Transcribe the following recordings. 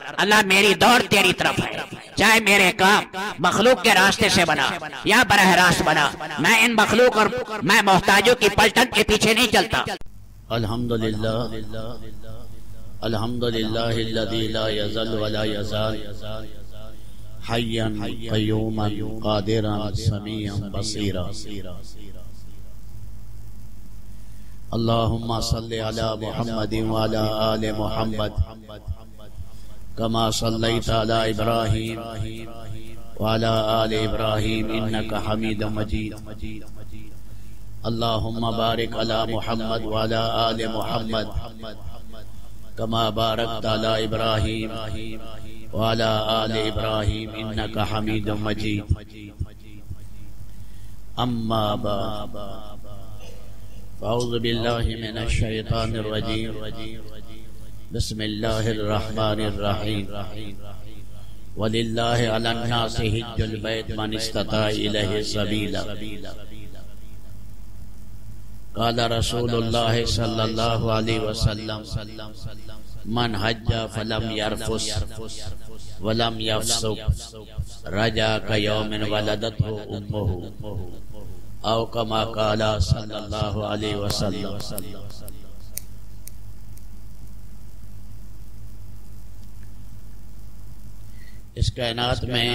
اللہ میری دوڑ تیری طرف ہے، چاہے میرے کام مخلوق کے راستے سے بنا یا براہ راست بنا، میں ان مخلوق اور میں محتاجوں کی پلٹن کے پیچھے نہیں چلتا۔ الحمدللہ الحمدللہ الذی لا یزل ولا یزال حیا قیوما قادرا سمیعا بصیرا۔ اللہم صلی علی محمد وعلی آل محمد کما صلیت علی ابراہیم وعلی آل ابراہیم انکا حمید مجید۔ اللہم بارک علی محمد وعلی آل محمد کما بارکت علی ابراہیم وعلی آل ابراہیم انکا حمید مجید۔ اما بعد فاعوذ باللہ من الشیطان الرجیم بسم اللہ الرحمن الرحیم۔ وَلِلَّهِ عَلَى النَّاسِ حِجُّ الْبَيْتِ مَنِ اسْتَطَاعَ إِلَيْهِ سَبِيلًا۔ قال رسول اللہ صلی اللہ علیہ وسلم من حج فلم يرفث ولم يفسق رجع كيوم ولدته امه او كما قال صلی اللہ علیہ وسلم۔ اس کائنات میں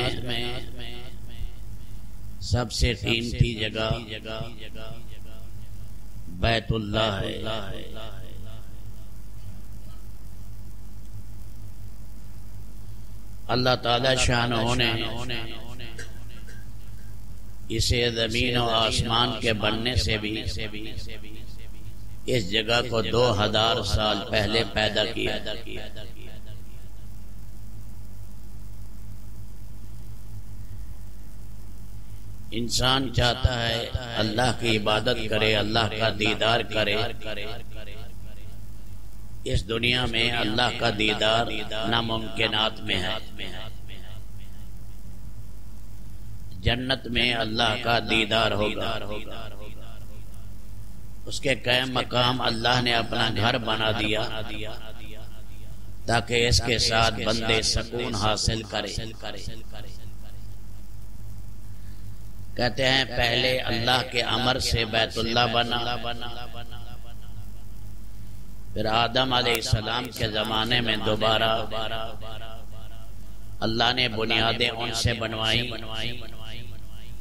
سب سے قیمتی جگہ بیت اللہ ہے۔ اللہ تعالی شانہ نے اسے زمین و آسمان کے بننے سے بھی اس جگہ کو 2000 سال پہلے پیدا کیا۔ انسان چاہتا ہے اللہ کی عبادت کرے، اللہ کا دیدار کرے۔ اس دنیا میں اللہ کا دیدار ناممکنات میں ہے۔ جنت میں اللہ کا دیدار ہوگا، اس کے قائم مقام اللہ نے اپنا گھر بنا دیا تاکہ اس کے ساتھ بندے سکون حاصل کرے۔ کہتے ہیں پہلے اللہ کے امر سے بیت اللہ بنا، پھر آدم علیہ السلام کے زمانے میں دوبارہ اللہ نے بنیادیں ان سے بنوائی،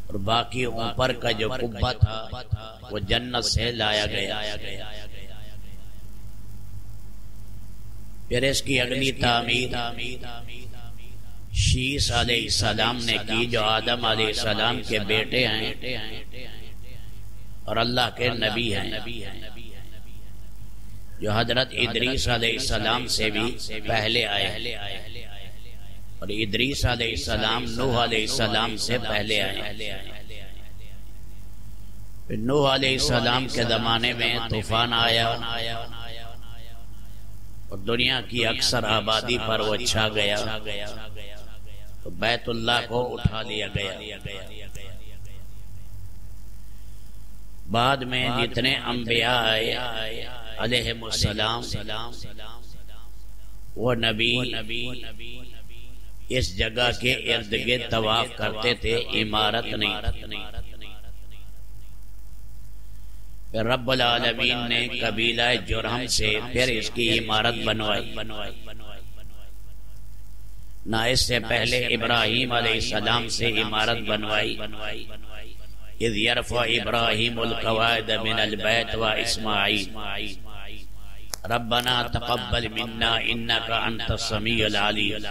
اور باقی اوپر کا جو قبہ تھا وہ جنت سے لایا گیا۔ پھر اس کی اگلی تعمیر شیس علیہ السلام نے کی، جو آدم علیہ السلام کے بیٹے ہیں اور اللہ کے نبی ہیں، جو حضرت ادریس علیہ السلام سے بھی پہلے آئے، اور ادریس علیہ السلام نوح علیہ السلام سے پہلے آئے۔ پھر نوح علیہ السلام کے زمانے میں طوفان آیا اور دنیا کی اکثر آبادی پر وہ چھا گیا، تو بیت اللہ کو اٹھا لیا گیا۔ بعد میں جتنے انبیاء آئے علیہم السلام، وہ نبی اس جگہ کے ارد گرد طواف کرتے تھے، عمارت نہیں۔ پھر رب العالمین نے قبیلہ جرہم سے پھر اس کی عمارت بنوائی۔ نہ اس سے پہلے ابراہیم علیہ السلام سے عمارت بنوائی، اذ یرفع ابراہیم القواعد من البیت و اسماعیل ربنا تقبل منا انک انت السمیع العلیم۔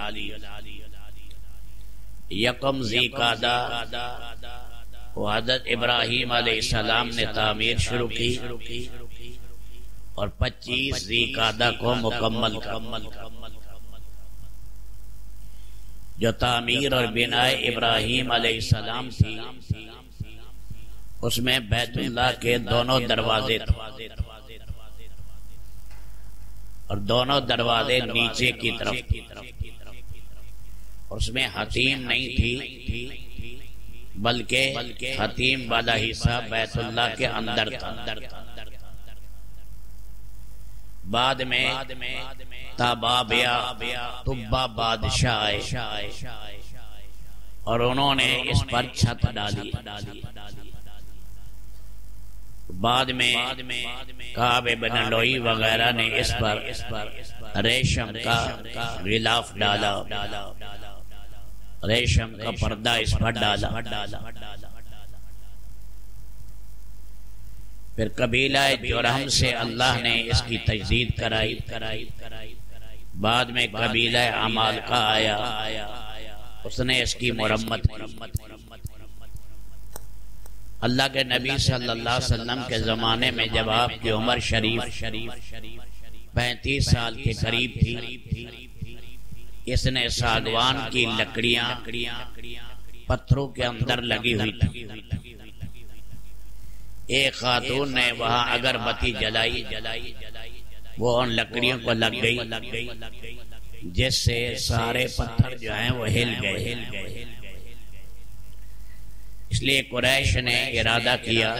یکم ذی قعدہ کو حضرت ابراہیم علیہ السلام نے تعمیر شروع کی، اور 25 ذی قعدہ کو مکمل کر۔ جو تعمیر اور بنائے ابراہیم علیہ السلام تھی، اس میں بیت اللہ کے دونوں دروازے تھے، اور دونوں دروازے نیچے کی طرف تھے، اور اس میں حتیم نہیں تھی، بلکہ حتیم والا حصہ بیت اللہ کے اندر تھا۔ بعد میں تابابیا تبا بادشاہ آئے اور انہوں نے اس پر چھت ڈالی. بعد میں کعب بن لوئی وغیرہ نے اس پر ریشم کا غلاف ڈالا، ریشم کا پردہ اس پر ڈالا. پھر قبیلہ جرہم سے اللہ نے اس کی تجدید کرائی. بعد میں قبیلہ عمالقہ آیا، اس نے اس کی مرمت کی. اللہ کے نبی صلی اللہ علیہ وسلم کے زمانے میں جب آپ کی عمر شریف 35 سال کے قریب تھی، اس نے ساگوان کی لکڑیاں پتھروں کے اندر لگی ہوئی تھی. ایک خاتون نے وہاں اگربتی جلائی، وہ ان لکڑیوں کو لگ گئی، جس سے سارے پتھر جو ہیں وہ ہل گئے. اس لیے قریش نے ارادہ کیا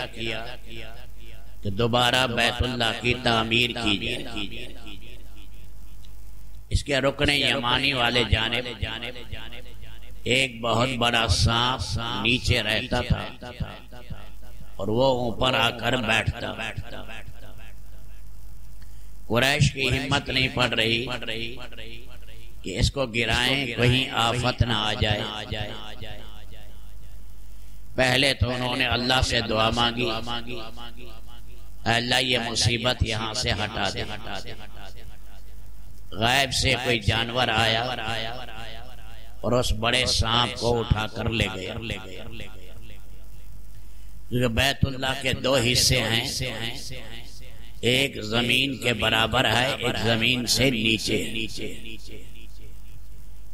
کہ دوبارہ بیت اللہ کی تعمیر کیجیے. اس کے رکن یمانی والے جانب ایک بہت بڑا سانپ نیچے رہتا تھا اور وہ اوپر آ کر بیٹھتا. قریش کی ہمت نہیں پڑ رہی کہ اس کو گرائیں، کہیں آفت نہ آ جائے. پہلے تو انہوں نے اللہ سے دعا مانگی، اے اللہ یہ مصیبت یہاں سے ہٹا دے. غائب سے کوئی جانور آیا اور اس بڑے سانپ کو اٹھا کر لے گیا. کیونکہ بیت اللہ کے 2 حصے ہیں، ایک زمین کے برابر ہے، ایک زمین سے نیچے.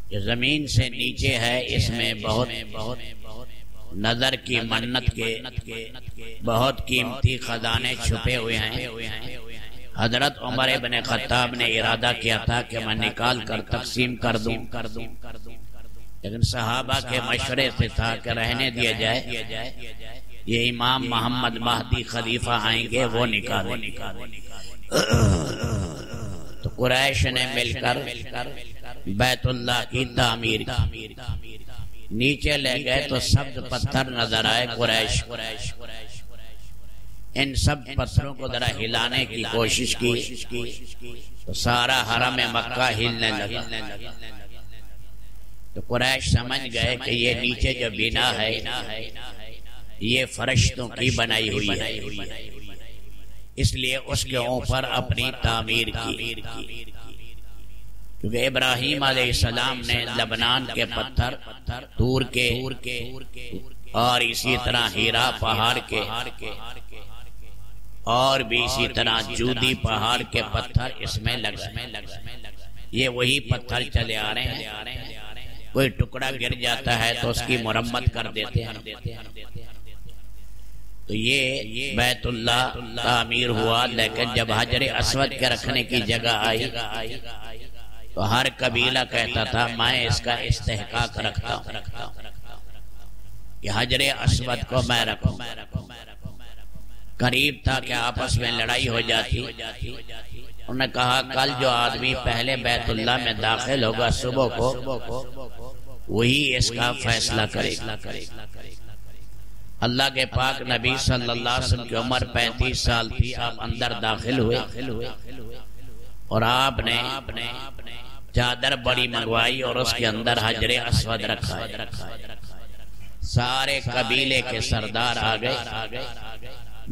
یہ زمین سے نیچے ہے، اس میں بہت نظر کی منت کے بہت قیمتی خزانے چھپے ہوئے ہیں. حضرت عمر بن خطاب نے ارادہ کیا تھا کہ میں نکال کر تقسیم کر دوں، لیکن صحابہ کے مشورے سے تھا کہ رہنے دیا جائے، یہ امام محمد مہدی خلیفہ آئیں گے، وہ نکالیں. تو قریش نے مل کر بیت اللہ کی تعمیر کی. نیچے لے گئے تو سبز پتھر نظر آئے. قریش ان سب پتھروں کو ذرا ہلانے کی کوشش کی تو سارا حرم مکہ ہلنے لگا. تو قریش سمجھ گئے کہ یہ نیچے جو بنا ہے یہ فرشتوں کی بنائی ہوئی ہے، اس لیے اس کے اوپر اپنی تعمیر کی. کیونکہ ابراہیم علیہ السلام نے لبنان کے پتھر، طور کے اور اسی طرح ہیرا پہاڑ کے اور بھی اسی طرح جودی پہاڑ کے پتھر اس میں لگائے. یہ وہی پتھر چلے آ رہے ہیں. کوئی ٹکڑا گر جاتا ہے تو اس کی مرمت کر دیتے ہیں. تو یہ بیت اللہ تعمیر ہوا. لیکن جب حجر اسود کے رکھنے کی جگہ آئی تو ہر قبیلہ کہتا تھا میں اس کا استحقاق رکھتا ہوں کہ حجر اسود کو میں رکھوں. قریب تھا کہ آپس میں لڑائی ہو جاتی. انہوں نے کہا کل جو آدمی پہلے بیت اللہ میں داخل ہوگا صبح کو وہی اس کا فیصلہ کرے گا. اللہ کے پاک نبی صلی اللہ علیہ وسلم کی عمر 35 سال تھی. آپ اندر داخل ہوئے اور آپ نے چادر بڑی منگوائی اور اس کے اندر حجر اسود رکھا. سارے قبیلے کے سردار آ گئے.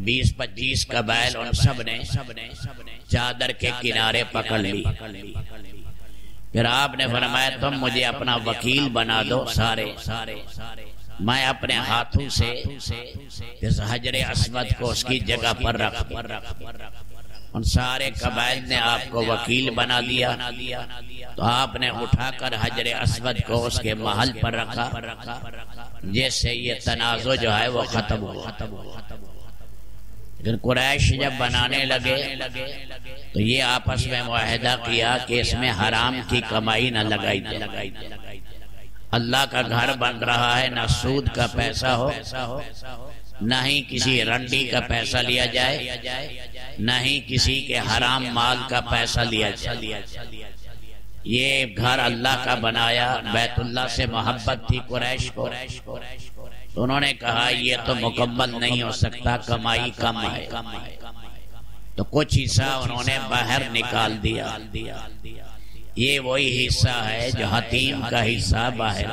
20-25 قبائل، ان سب نے چادر کے کنارے پکڑ لی. پھر آپ نے فرمایا تم مجھے اپنا وکیل بنا دو سارے، میں اپنے ہاتھوں سے اس حجر اسود کو اس کی جگہ پر رکھ. ان سارے قبائل نے آپ کو وکیل بنا دیا. تو آپ نے اٹھا کر حجر اسود کو اس کے محل پر رکھا، جس سے یہ تنازع جو ہے وہ ختم ہوا. لیکن قریش جب بنانے لگے تو یہ آپس میں معاہدہ کیا کہ اس میں حرام کی کمائی نہ لگائی جائے. اللہ کا گھر بن رہا ہے، نہ سود کا پیسہ ہو، نہ ہی کسی رنڈی کا پیسہ لیا جائے، نہ ہی کسی کے حرام مال کا پیسہ لیا جائے۔ یہ گھر اللہ کا بنایا، بیت اللہ سے محبت تھی قریش کو، تو انہوں نے کہا یہ تو مکمل نہیں ہو سکتا، کمائی کم ہے، تو کچھ حصہ انہوں نے باہر نکال دیا۔ یہ وہی حصہ ہے جو حتیم کا حصہ باہر،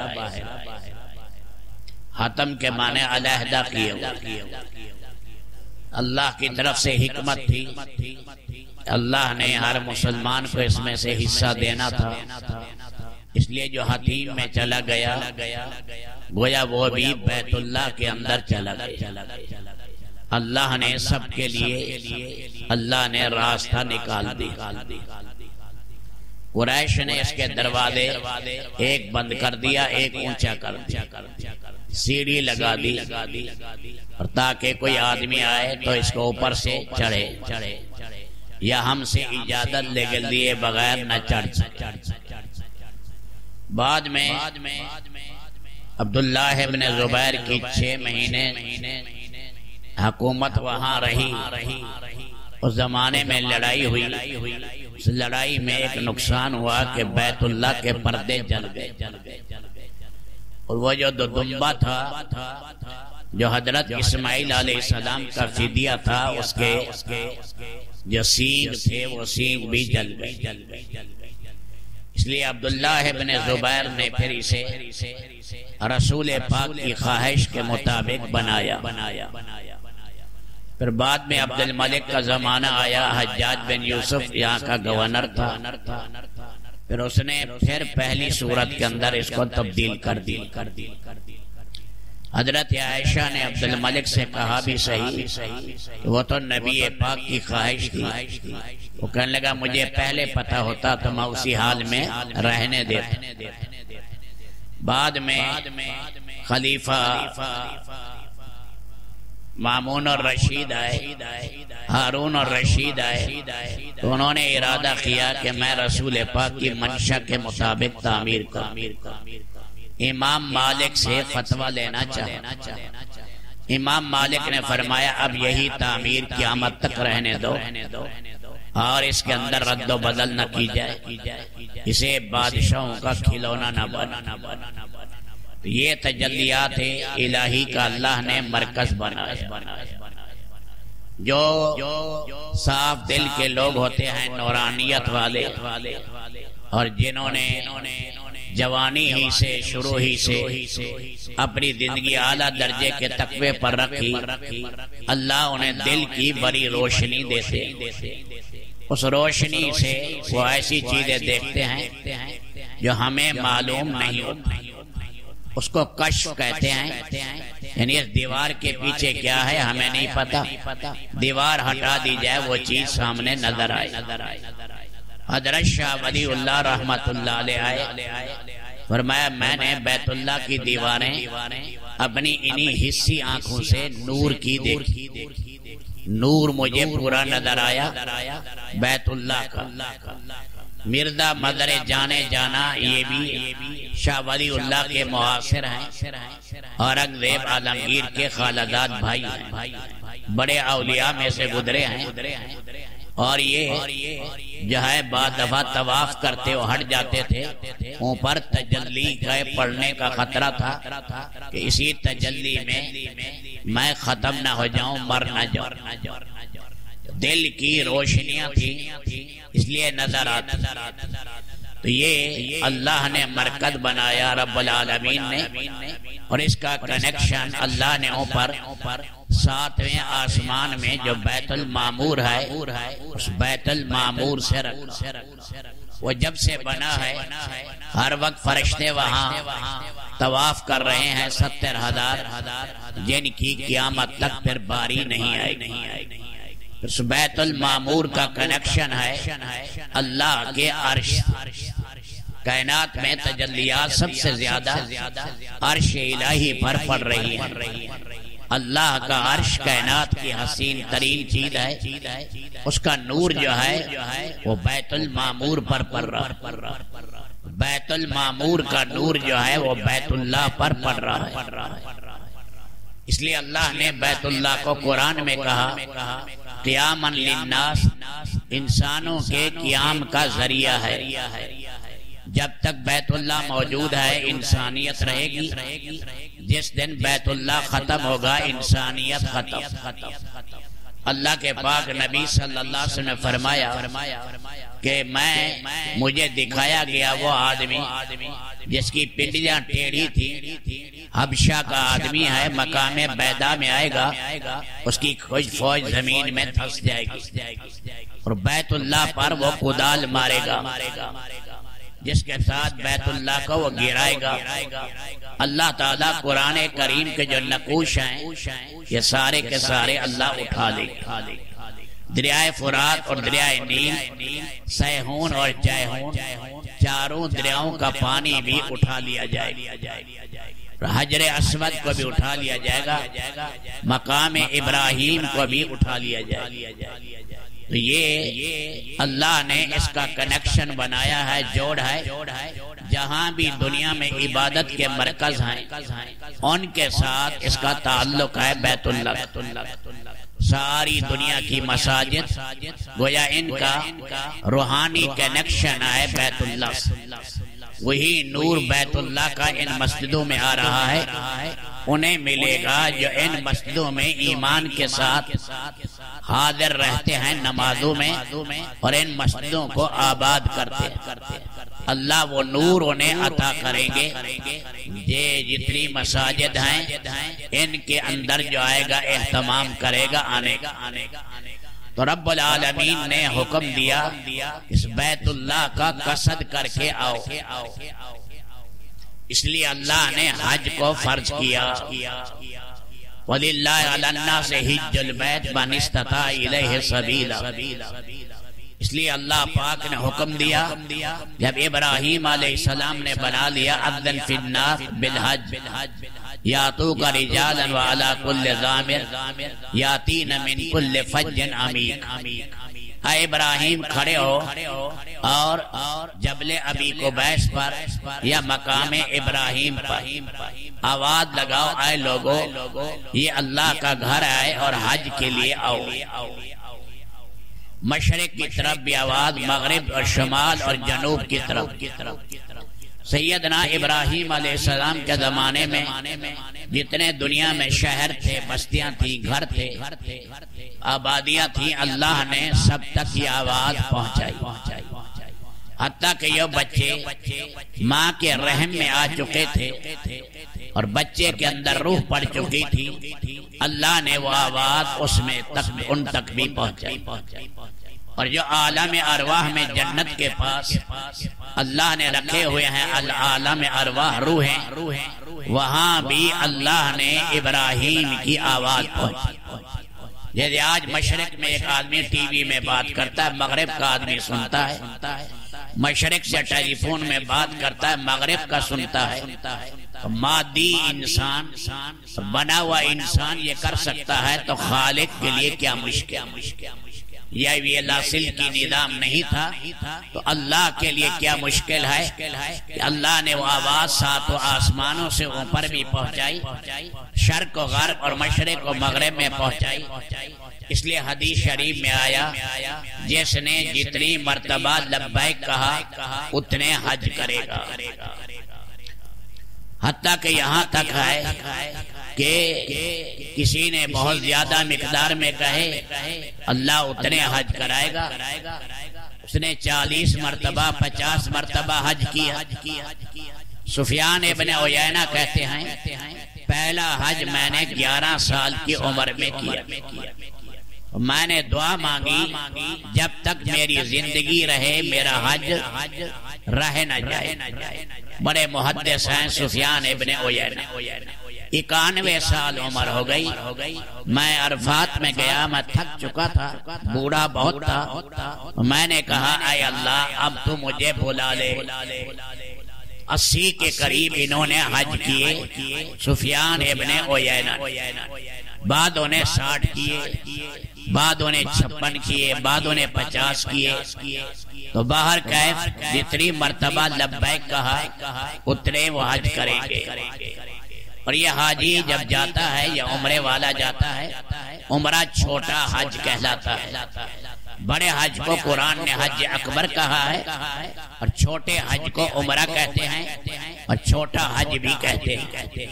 حتم کے معنی علیحدہ کیے ہوئے۔ اللہ کی طرف سے حکمت تھی، اللہ نے ہر مسلمان کو اس میں سے حصہ دینا تھا، اس لیے جو حتیم میں چلا گیا گویا وہ بھی بیت اللہ کے اندر چلا گیا۔ اللہ نے سب کے لیے اللہ نے راستہ نکال دیا۔ قریش نے اس کے دروازے ایک بند کر دیا، ایک اونچا کر دیا، سیڑھی لگا دی، اور تاکہ کوئی آدمی آئے تو اس کو اوپر سے چڑھے یا ہم سے اجازت لے لیے بغیر نہ چڑھ سکے۔ بعد میں عبداللہ ابن زبیر کی 6 مہینے حکومت وہاں رہی۔ اس زمانے میں لڑائی ہوئی، اس لڑائی میں ایک نقصان ہوا کہ بیت اللہ کے پردے جل گئے، اور وہ جو دمبا تھا جو حضرت اسماعیل علیہ السلام کا فدیہ تھا، اس کے جو سینگ تھے وہ سینگ بھی جل گئے۔ اس لیے عبداللہ ابن زبیر نے پھر اسے رسول پاک کی خواہش کے مطابق بنایا۔ پھر بعد میں عبد الملک کا زمانہ آیا، حجاج بن یوسف یہاں کا گورنر تھا، پھر اس نے پھر پہلی صورت کے اندر اس کو تبدیل کر دی۔ حضرت عائشہ نے عبد الملک سے کہا بھی صحیح کہ وہ تو نبی پاک کی خواہش تھی، وہ کہنے لگا مجھے پہلے پتہ ہوتا تو میں اسی حال میں رہنے دیتا۔ بعد میں خلیفہ مامون اور رشید آئے، ہارون اور رشید آئے، تو انہوں نے ارادہ کیا کہ میں رسول پاک کی منشا کے مطابق تعمیر کروں۔ امام مالک سے فتویٰ لینا چاہا، امام مالک نے فرمایا اب یہی تعمیر قیامت تک رہنے دو، اور اس کے اندر رد و بدل نہ کی جائے، اسے بادشاہوں کا کھلونا نہ بنا۔ یہ تجلیات الہی کا اللہ نے مرکز بنایا۔ جو صاف دل کے لوگ ہوتے ہیں، نورانیت والے، اور جنہوں نے جوانی ہی سے، شروع ہی سے اپنی زندگی اعلیٰ درجے کے تقوی پر رکھی، اللہ انہیں دل کی بڑی روشنی دیتے، اس روشنی سے وہ ایسی چیزیں دیکھتے ہیں جو ہمیں معلوم نہیں ہوتی، اس کو کشف کہتے ہیں، یعنی اس دیوار کے پیچھے کیا ہے ہمیں نہیں پتا، دیوار ہٹا دی جائے وہ چیز سامنے نظر آئے۔ حضرت شاہ ولی اللہ رحمت اللہ علیہ فرمایا میں نے بیت اللہ کی دیواریں اپنی انہی حسی آنکھوں سے نور کی دیکھی، نور مجھے پورا نظر آیا بیت اللہ کا۔ مرزا مدر جانے جانا یہ بھی شاہ ولی اللہ کے معاصر ہیں، اورنگزیب عالمگیر کے خالداد بھائی ہیں، بڑے اولیاء میں سے گزرے ہیں، اور یہ جو ہے بعض دفعہ طواف کرتے ہو ہٹ جاتے تھے، اوپر تجلی کا پڑھنے کا خطرہ تھا کہ اسی تجلی میں ختم نہ ہو جاؤں، مر نہ جاؤں۔ دل کی روشنیاں تھی اس لیے نظر آتا، تو یہ اللہ نے مرکز بنایا رب العالمین نے، اور اس کا کنیکشن اللہ نے اوپر 7ویں آسمان میں جو بیت المعمور ہے اس بیت المعمور سے رکھا۔ وہ جب سے بنا ہے ہر وقت فرشتے وہاں طواف کر رہے ہیں، 70,000 جن کی قیامت تک پھر باری نہیں آئے۔ اس بیت المعمور کا کنیکشن ہے اللہ کے عرش۔ کائنات میں تجلیات سب سے زیادہ عرش الہی پر پڑ رہی ہیں۔ اللہ کا عرش کائنات کی حسین ترین چیز ہے، اس کا نور جو ہے وہ بیت المعمور پر پڑ رہا ہے، بیت المعمور کا نور جو ہے وہ بیت اللہ پر پڑ رہا ہے۔ اس لیے اللہ نے بیت اللہ کو قرآن میں کہا قیاماً للناس انسانوں کے قیام کا ذریعہ ہے. جب تک بیت اللہ موجود ہے انسانیت رہے گی. جس دن بیت اللہ ختم ہوگا انسانیت ختم. اللہ کے پاک نبی صلی اللہ علیہ وسلم نے فرمایا کہ مجھے دکھایا گیا وہ آدمی جس کی پنڈلیاں ٹیڑھی تھی. حبشہ کا آدمی ہے, مقام بیدا میں آئے گا, اس کی فوج زمین میں پھنس جائے گی اور بیت اللہ پر وہ کدال مارے گا, جس کے ساتھ بیت اللہ کو وہ گرائے گا. اللہ تعالیٰ قرآن کریم کے جو نقوش ہیں یہ سارے کے سارے اللہ اٹھا لے گا. دریائے فرات اور دریائے نیل, سیہون اور جیہون, چاروں دریاؤں کا پانی بھی اٹھا لیا جائے گا. حجر اسود کو بھی اٹھا لیا جائے گا, مقام ابراہیم کو بھی اٹھا لیا جائے گا. تو یہ اللہ نے اس کا کنیکشن بنایا ہے, جوڑ ہے. جہاں بھی دنیا میں عبادت کے مرکز ہیں ان کے ساتھ اس کا تعلق ہے بیت اللہ. ساری دنیا کی مساجد گویا ان کا روحانی کنیکشن ہے بیت اللہ. وہی نور بیت اللہ کا ان مسجدوں میں آ رہا ہے. انہیں ملے گا جو ان مسجدوں میں ایمان کے ساتھ حاضر رہتے ہیں نمازوں میں اور ان مسجدوں کو آباد کرتے ہیں. اللہ وہ نور انہیں عطا کریں گے. یہ جتنی مساجد ہیں ان کے اندر جو آئے گا اہتمام کرے گا آنے کا. تو رب العالمین نے حکم دیا اس بیت اللہ کا قصد کر کے آؤ. اس لیے اللہ نے حج کو فرض کیا. وَلِلَّهِ عَلَى النَّاسِ حِجُّ الْبَيْتِ مَنِ اسْتَطَاعَ إِلَيْهِ سَبِيلًا. اس لیے اللہ پاک نے حکم دیا جب ابراہیم علیہ السلام نے بنا لیا اذن فی الناس بالحج یاتوک رجالا وعلی کل ضامر یاتین من کل فج عمیق. اے ابراہیم کھڑے ہو اور جبل ابی قبیس پر یا مقام ابراہیم پر آواز لگاؤ, اے لوگو یہ اللہ کا گھر ہے اور حج کے لیے آؤ. مشرق کی طرف بھی آواز, مغرب اور شمال اور جنوب کی طرف. سیدنا ابراہیم علیہ السلام کے زمانے میں جتنے دنیا میں شہر تھے, بستیاں تھیں, گھر تھے, آبادیاں تھیں, اللہ نے سب تک یہ آواز پہنچائی. حتیٰ کہ یہ بچے ماں کے رحم میں آ چکے تھے اور بچے کے اندر روح پڑ چکی تھی, اللہ نے وہ آواز اس میں ان تک بھی پہنچائی. اور جو عالم ارواح میں جنت کے پاس اللہ نے رکھے ہوئے ہیں العالم ارواح روحیں, وہاں بھی اللہ نے ابراہیم کی آواز پہنچائی. جیسے آج مشرق میں ایک آدمی ٹی وی میں بات کرتا ہے, مغرب کا آدمی سنتا ہے, مشرق سے ٹیلی فون میں بات کرتا ہے, مغرب کا سنتا ہے. مادی انسان, بنا ہوا انسان یہ کر سکتا ہے تو خالق کے لیے کیا مشکل. یہ لاصل کی نظام نہیں تھا تو اللہ کے لیے کیا مشکل ہے کہ اللہ نے وہ آواز ساتوں آسمانوں سے اوپر بھی پہنچائی, شرق و غرب اور مشرق و مغرب میں پہنچائی. اس لیے حدیث شریف میں آیا جس نے جتنی مرتبہ لبیک کہا اتنے حج کرے گا. حتیٰ کہ یہاں تک ہے کہ کسی نے بہت زیادہ مقدار میں کہے اللہ اتنے حج کرائے گا. اس نے 40 مرتبہ 50 مرتبہ حج کیا. سفیان ابن عیینہ کہتے ہیں پہلا حج میں نے 11 سال کی عمر میں کیا. میں نے دعا مانگی جب تک میری زندگی رہے میرا حج رہ نہ جائے. بڑے محدث ہیں سفیان ابن عیینہ. 91 سال عمر ہو گئی. میں عرفات میں گیا, میں تھک چکا تھا, بوڑھا بہت تھا. میں نے کہا اے اللہ اب تو مجھے بلا لے. 80 کے قریب انہوں نے حج کیے سفیان ابن عیینہ. بعد انہیں 60 کیے, بعد انہیں 56 کیے, بعد انہیں 50 کیے. تو باہر کیف جتنی مرتبہ لبیک کہا اتنے وہ حج کریں گے. اور یہ حاجی جب جاتا ہے یا عمرے والا جاتا ہے، عمرہ چھوٹا حج کہلاتا ہے۔ بڑے حج کو قرآن نے حج اکبر کہا ہے اور چھوٹے حج کو عمرہ کہتے ہیں اور چھوٹا حج بھی کہتے ہیں۔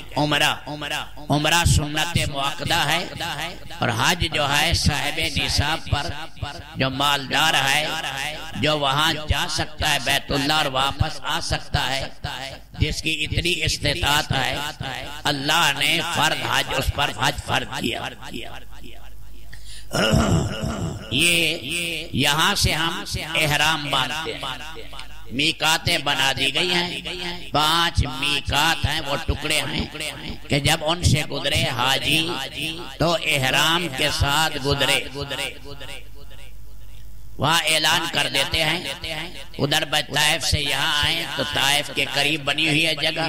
عمرہ سنت مؤکدہ ہے اور حج جو ہے صاحب نصاب پر جو مالدار ہے، جو وہاں جا سکتا ہے بیت اللہ اور واپس آ سکتا ہے، جس کی اتنی استطاعت ہے، اللہ نے فرض حج اس پر حج فرض کیا۔ یہ یہاں سے ہم احرام باندھتے ہیں، میقاتیں بنا دی گئی ہیں، 5 میقات ہیں، وہ ٹکڑے ہیں کہ جب ان سے گزرے حاجی تو احرام کے ساتھ گزرے، وہاں اعلان کر دیتے ہیں۔ ادھر طائف سے یہاں آئیں تو طائف کے قریب بنی ہوئی ہے جگہ،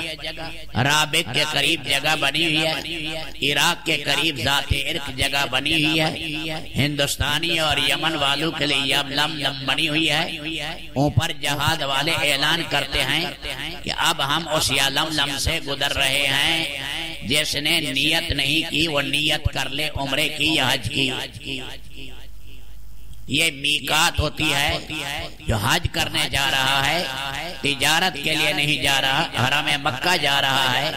رابغ کے قریب جگہ بنی ہوئی ہے، عراق کے قریب ذات عرق جگہ بنی ہوئی ہے، ہندوستانی اور یمن والوں کے لیے یملم بنی ہوئی ہے۔ اوپر جہاد والے اعلان کرتے ہیں کہ اب ہم اس یملم سے گزر رہے ہیں، جس نے نیت نہیں کی وہ نیت کر لے عمرے کی یا حج کی۔ یہ میقات ہوتی ہے، جو حج کرنے جا رہا ہے، تجارت کے لیے نہیں جا رہا، حرم مکہ جا رہا ہے،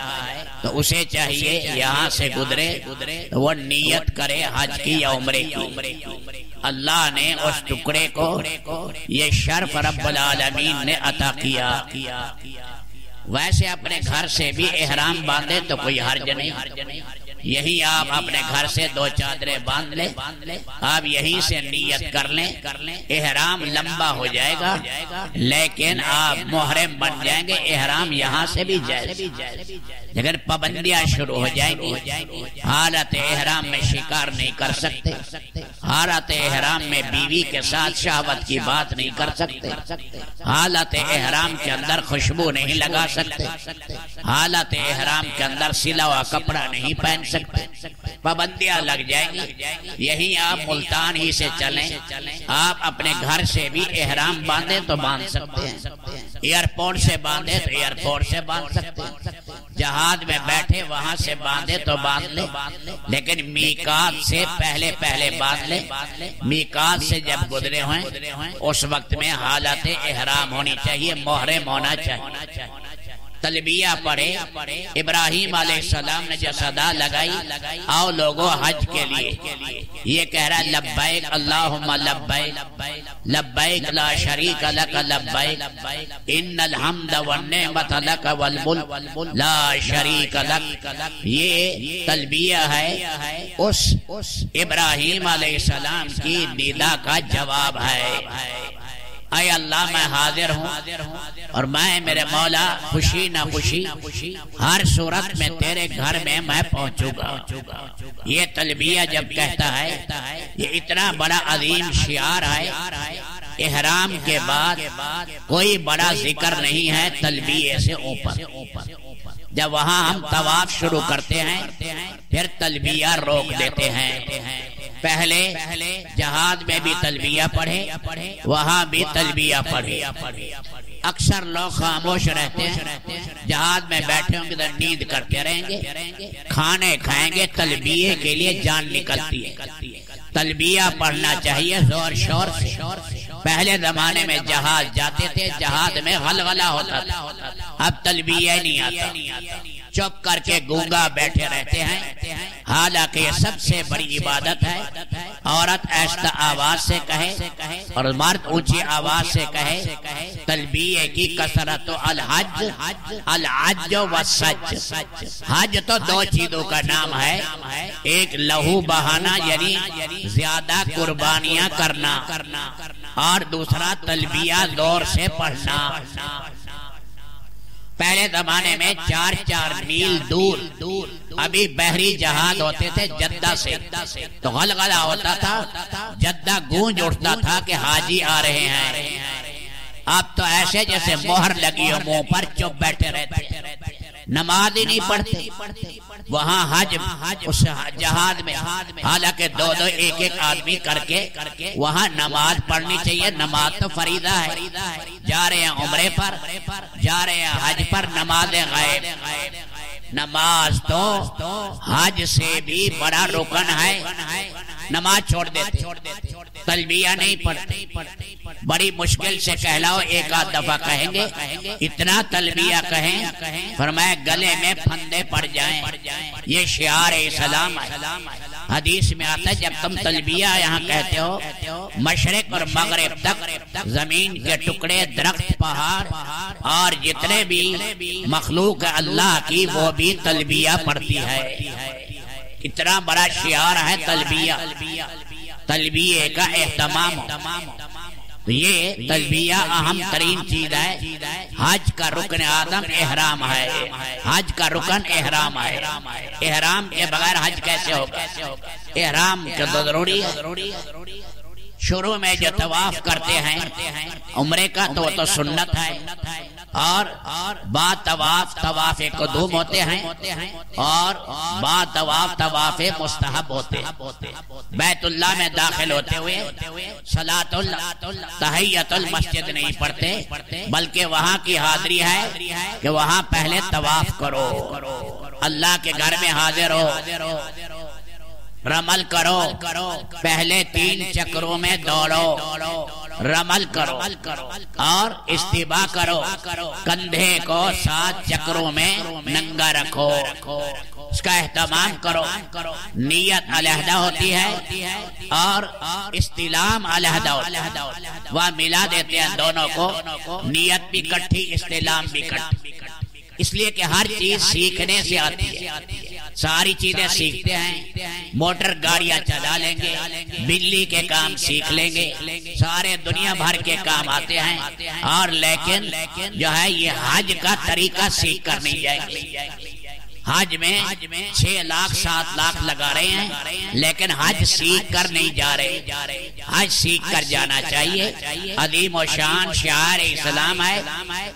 تو اسے چاہیے یہاں سے گزرے وہ نیت کرے حج کی یا عمرے کی۔ اللہ نے اس ٹکڑے کو یہ شرف رب العالمین نے عطا کیا۔ ویسے اپنے گھر سے بھی احرام باندھے تو کوئی حرج نہیں، یہی آپ اپنے گھر سے 2 چادریں باندھ لیں، آپ یہیں سے نیت کر لیں، احرام لمبا ہو جائے گا لیکن آپ محرم بن جائیں گے، احرام یہاں سے بھی جائے، لیکن پابندیاں شروع ہو جائیں گی۔ حالت احرام میں شکار نہیں کر سکتے، حالت احرام میں بیوی کے ساتھ شہوت کی بات نہیں کر سکتے، حالت احرام کے اندر خوشبو نہیں لگا سکتے، حالت احرام کے اندر سلا ہوا کپڑا نہیں پہن سکتے، پابندیاں لگ جائیں گی۔ یہی آپ ملتان ہی سے چلیں، آپ اپنے گھر سے بھی احرام باندھیں تو باندھ سکتے ہیں، ایئرپورٹ سے باندھیں تو ایئرپورٹ سے باندھ سکتے ہیں، جہاد میں بیٹھے وہاں سے باندھے تو باندھ لے، لیکن میقات سے پہلے باندھ لے۔ میقات سے جب گزرے ہوئیں اس وقت میں حالت احرام ہونی چاہیے، محرم ہونا چاہیے۔ تلبیہ پڑھے، ابراہیم علیہ السلام نے جو صدا لگائی، آؤ لوگو حج کے لیے، یہ کہہ رہا ہے لبیک اللہم لبیک لبیک لا شریک لک لبیک ان الحمد والنعمت لک والملک لا شریک لک۔ یہ تلبیہ ہے اس ابراہیم علیہ السلام کی ندا کا جواب ہے۔ اے اللہ میں حاضر ہوں اور میں میرے مولا خوشی نہ خوشی ہر صورت میں تیرے گھر میں پہنچوں گا۔ یہ تلبیہ جب کہتا ہے، یہ اتنا بڑا عظیم شعار ہے، احرام کے بعد کوئی بڑا ذکر نہیں ہے تلبیہ سے اوپر۔ جب وہاں ہم طواف شروع کرتے ہیں پھر تلبیہ روک دیتے ہیں، پہلے جہاد میں بھی تلبیہ پڑھے، وہاں بھی تلبیہ پڑھے۔ اکثر لوگ خاموش رہتے ہیں، جہاد میں بیٹھے ہوں گے تو نیند کرتے رہیں گے، کھانے کھائیں گے، تلبیہ کے لیے جان نکلتی ہے۔ تلبیہ پڑھنا چاہیے زور شور سے۔ پہلے زمانے میں جہاد جاتے تھے، جہاد میں غلغلہ ہوتا تھا، اب تلبیہ نہیں آتا، چپ کر کے گونگا بیٹھے رہتے ہیں۔ حالانکہ یہ سب سے بڑی عبادت ہے، عورت آہستہ آواز سے کہے اور مرد اونچی آواز سے کہے۔ تلبیہ کی کثرت الحج الحج والسج، حج تو 2 چیزوں کا نام ہے، ایک لہو بہانا یعنی زیادہ قربانیاں کرنا، اور دوسرا تلبیہ زور سے پڑھنا۔ پہلے زمانے میں 4 میل دور ابھی بحری جہاز ہوتے تھے جدہ سے، تو غلغلہ ہوتا تھا، جدہ گونج اٹھتا تھا کہ حاجی آ رہے ہیں۔ اب تو ایسے جیسے مہر لگی ہو منہ پر، چپ بیٹھے رہتے، نماز ہی نہیں پڑھتے۔ وہاں حج اس جہاد میں حالانکہ 2 ایک آدمی کر کے وہاں نماز پڑھنی چاہیے، نماز تو فریضہ ہے۔ جا رہے ہیں عمرے پر، جا رہے ہیں حج پر، نماز غائب، نماز تو حج سے بھی بڑا رکن ہے، نماز چھوڑ دیتے، تلبیہ نہیں پڑھتے، بڑی مشکل سے کہلاؤ ایک آدھ دفعہ کہیں گے، اتنا تلبیہ کہیں فرمایا گلے میں پھندے پڑ جائیں۔ یہ شعار اسلام ہے۔ حدیث میں آتا ہے جب تم تلبیہ یہاں کہتے ہو، مشرق اور مغرب تک زمین کے ٹکڑے، درخت، پہاڑ اور جتنے بھی مخلوق اللہ کی وہ بھی تلبیہ پڑھتی ہے۔ اتنا بڑا شعار ہے تلبیہ، تلبیہ کا اہتمام۔ تو یہ تلبیہ اہم ترین چیز ہے۔ حج کا رکن اعظم احرام ہے، حج کا رکن احرام ہے۔ احرام کے بغیر حج کیسے ہوگا؟ احرام کا ضروری ہے۔ شروع میں جو طواف کرتے ہیں عمرے کا تو وہ تو سنت ہے، اور بعد طواف طواف قدوم ہوتے ہیں، اور بعد طواف طواف مستحب ہوتے ہیں۔ بیت اللہ میں داخل ہوتے ہوئے صلاۃ تحیۃ المسجد نہیں پڑھتے، بلکہ وہاں کی حاضری ہے کہ وہاں پہلے طواف کرو، اللہ کے گھر میں حاضر ہو، رمل کرو، پہلے 3 چکروں میں دوڑو، رمل کرو اور استباء کرو، کندھے کو 7 چکروں میں ننگا رکھو، اس کا اہتمام کرو۔ نیت علیحدہ ہوتی ہے اور استلام علیحدہ ہوتا ہے، وہ ملا دیتے ہیں دونوں کو، نیت بھی کٹھی، استلام بھی کٹھی۔ اس لیے کہ ہر چیز سیکھنے سے آتی ہے، ساری چیزیں سیکھتے ہیں، موٹر گاڑیاں چلا لیں گے، بجلی کے کام سیکھ لیں گے، سارے دنیا بھر کے کام آتے ہیں، اور لیکن جو ہے یہ حج کا طریقہ سیکھ کر نہیں جائیں گے۔ حج میں 6 لاکھ 7 لاکھ لگا رہے ہیں، لیکن حج سیکھ کر نہیں جا رہے، حج سیکھ کر جانا چاہیے۔ عظیم و شان شعار اسلام ہے،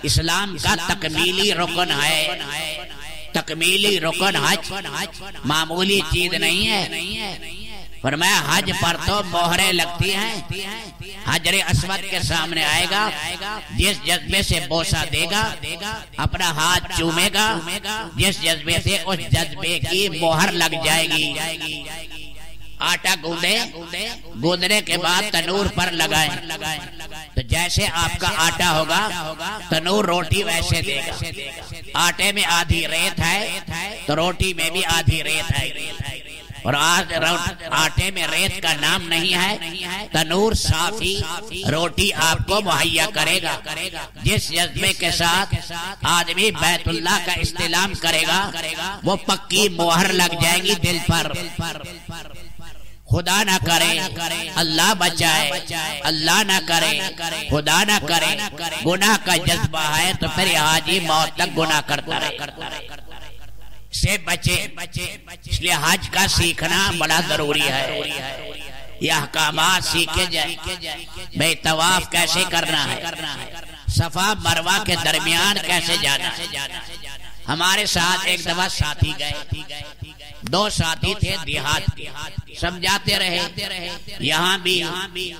اسلام کا تکمیلی رکن ہے، تکمیلی رکن حج معمولی چیز نہیں ہے۔ فرمایا حج پر تو مہریں لگتی ہیں، حجر اسود کے سامنے آئے گا، جس جذبے سے بوسہ دے گا، اپنا ہاتھ چومے گا، جس جذبے سے اس جذبے کی مہر لگ جائے گی۔ آٹا گوندنے کے بعد تنور پر لگائیں، تو جیسے آپ کا آٹا ہوگا تنور روٹی ویسے دے گا۔ آٹے میں آدھی ریت ہے تو روٹی میں بھی آدھی ریت ہے، اور آٹے میں ریت کا نام نہیں ہے، تنور صافی روٹی آپ کو مہیا کرے گا۔ جس جذبے کے ساتھ آدمی بیت اللہ کا استلام کرے گا وہ پکی مہر لگ جائے گی دل پر۔ خدا نہ کرے، اللہ بچائے، اللہ نہ کرے، خدا نہ کرے، گناہ کا جذبہ ہے تو پھر حاجی موت تک گناہ کرتا رہے، سے بچے۔ اس لیے حج کا سیکھنا بڑا ضروری ہے، یہ احکامات سیکھے جائیں۔ بھئی طواف کیسے کرنا ہے، صفا مروہ کے درمیان کیسے جانا ہے۔ ہمارے ساتھ ایک دفعہ ساتھی گئے، 2 ساتھی تھے دیہات کے، سمجھاتے رہے، یہاں بھی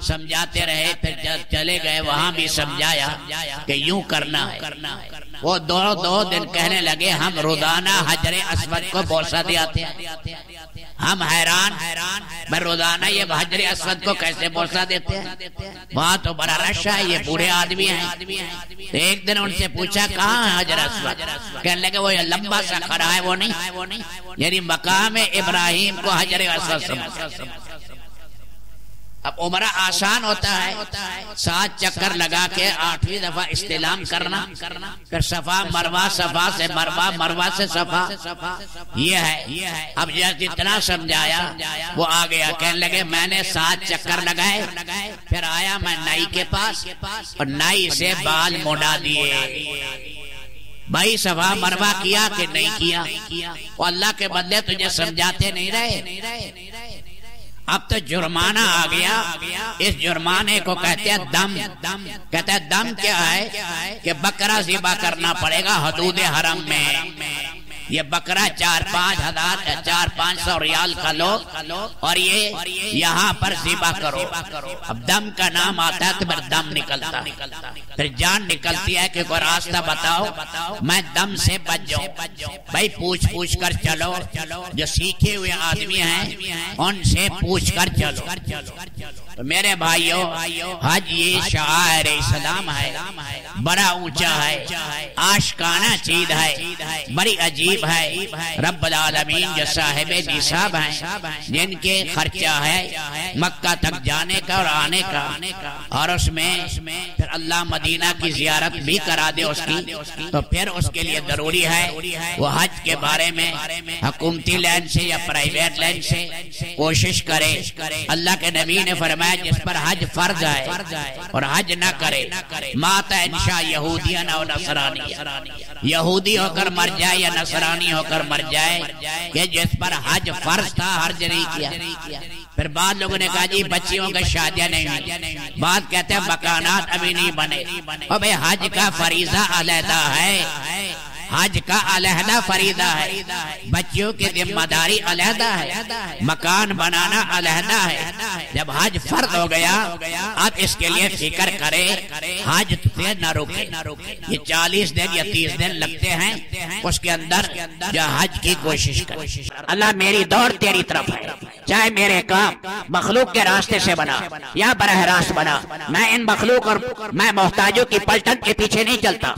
سمجھاتے رہے، پھر چلے گئے وہاں بھی سمجھایا کہ یوں کرنا ہے۔ وہ 2 دن کہنے لگے ہم روزانہ حجر اسود کو بوسہ دیتے ہیں، ہم حیران میں روزانہ یہ حجر اسود کو کیسے بوسہ دیتے ہیں، وہاں تو بڑا رش ہے، یہ بوڑھے آدمی ہیں۔ ایک دن ان سے پوچھا کہاں ہے حجر اسود، کہنے لگے وہ لمبا سا کھڑا ہے، وہ نہیں، یعنی مقام ابراہیم کو حجر اسود سمجھا۔ اب عمرہ آسان ہوتا ہے، 7 چکر لگا کے 8ویں دفعہ استلام کرنا، پھر صفا مروہ، صفا سے مروہ، مروہ سے صفا، یہ ہے۔ اب جتنا سمجھایا وہ آ گیا، کہنے لگے میں نے 7 چکر لگائے، پھر آیا میں نائی کے پاس اور نائی سے بال مڈا دیے۔ بھائی صفا مروہ کیا کہ نہیں کیا؟ وہ اللہ کے بندے تجھے سمجھاتے نہیں رہے۔ اب تو جرمانہ آ گیا، اس جرمانے کو کہتے ہیں دم۔ کہتے ہیں دم کیا ہے کہ بکرا ذبح کرنا پڑے گا حدود حرم میں، یہ بکرا 4-5 ریال کا لو اور یہ یہاں پر ذبح کرو. اب دم کا نام آتا ہے تو پھر دم نکلتا، پھر جان نکلتی ہے کہ کوئی راستہ بتاؤ میں دم سے بچ جاؤں. بھائی پوچھ کر چلو، جو سیکھے ہوئے آدمی ہیں ان سے پوچھ کر چلو. تو میرے بھائیو، حج یہ شعائر اسلام ہے، بڑا اونچا ہے، آشکانہ چیز ہے، بڑی عجیب ہے. رب العالمین جو صاحب نصاب ہیں، جن کے خرچہ ہے مکہ تک جانے کا اور آنے کا، اور اس میں پھر اللہ مدینہ کی زیارت بھی کرا دے اس کی، تو پھر اس کے لیے ضروری ہے وہ حج کے بارے میں حکومتی لائن سے یا پرائیویٹ لائن سے کوشش کرے. اللہ کے نبی نے فرمایا جس پر حج فرض ہے اور حج نہ کرے مات انشاء یہودین او نصرانی، یہودی ہو کر مر جائے یا نصرانی ہو کر مر جائے، کہ جس پر حج فرض تھا حج نہیں کیا. پھر بعض لوگوں نے کہا جی بچیوں کا شادیاں نہیں ہوئی، بعض کہتے ہیں مکانات ابھی نہیں بنے. اور بھئی حج کا فریضہ علیحدہ ہے، حج کا علیحدہ فریضہ ہے، بچیوں کی ذمہ داری علیحدہ ہے، مکان بنانا علیحدہ ہے. جب حج فرض ہو گیا اب اس کے لیے فکر کرے، حج سے نہ روکے. یہ 40 دن یا 30 دن لگتے ہیں، اس کے اندر جو حج کی کوشش کرے. اللہ میری دوڑ تیری طرف ہے، چاہے میرے کام مخلوق کے راستے سے بنا یا براہ راست بنا، میں ان مخلوق اور میں محتاجوں کی پلٹن کے پیچھے نہیں چلتا.